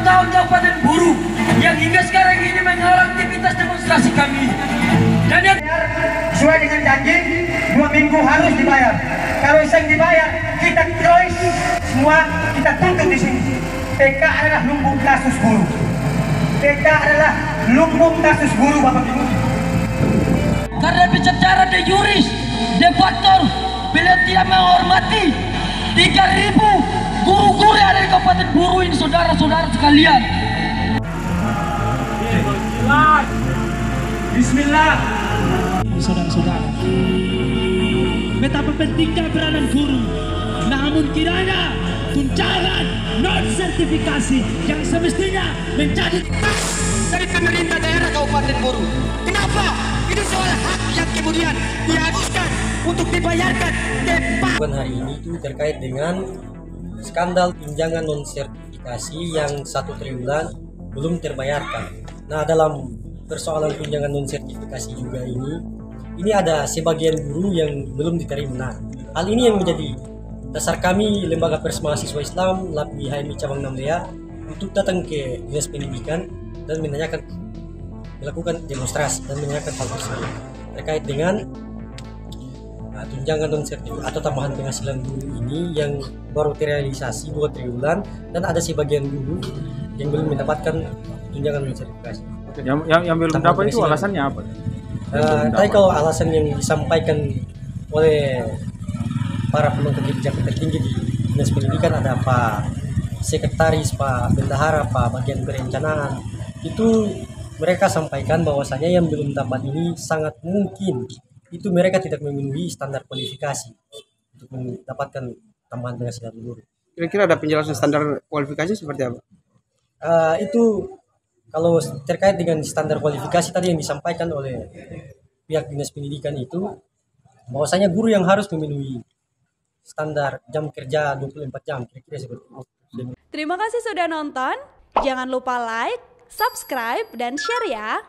tahun Kabupaten Buru yang hingga sekarang ini mengawal aktivitas demonstrasi kami. Dan yang sesuai dengan janji 2 minggu harus dibayar. Kalau yang dibayar kita close semua, kita tuntut di sini. PK adalah lumbung kasus buruh. PK adalah lumbung kasus buruh, Bapak Ibu. Karena bicara de juris, de facto, beliau tidak menghormati 3.000 guru-guru yang ada di Kabupaten Buru ini, saudara-saudara sekalian. Bismillah. Saudara-saudara, betapa pentingnya peranan guru. Namun kiranya tunjangan non sertifikasi yang semestinya menjadi Dari pemerintah daerah Kabupaten Buru. Kenapa? Itu soal hak yang kemudian diharuskan untuk dibayarkan. Bukan hari ini itu terkait dengan skandal tunjangan non sertifikasi yang 1 triliunan belum terbayarkan. Nah, dalam persoalan tunjangan non sertifikasi juga ini ada sebagian guru yang belum diterima. Nah, hal ini yang menjadi dasar kami Lembaga Pers Mahasiswa Islam LAPI HMI Cabang 6 untuk datang ke Dinas Pendidikan dan melakukan demonstrasi dan menanyakan hal tersebut terkait dengan tunjangan non sertifikasi atau tambahan penghasilan guru ini yang baru terrealisasi 2 triliunan dan ada sebagian guru yang belum mendapatkan tunjangan non sertifikasi. Yang belum dapat itu alasannya apa? Tapi kalau alasan yang disampaikan oleh para pemangku kebijakan tertinggi di Dinas Pendidikan, ada Pak Sekretaris, Pak Bendahara, Pak Bagian Perencanaan, itu mereka sampaikan bahwasanya yang belum dapat ini sangat mungkin itu mereka tidak memenuhi standar kualifikasi untuk mendapatkan tambahan penghasilan guru. Kira-kira ada penjelasan standar kualifikasi seperti apa? Itu kalau terkait dengan standar kualifikasi tadi yang disampaikan oleh pihak Dinas Pendidikan itu bahwasanya guru yang harus memenuhi standar jam kerja 24 jam, kira-kira seperti itu. Terima kasih sudah nonton. Jangan lupa like, subscribe, dan share ya.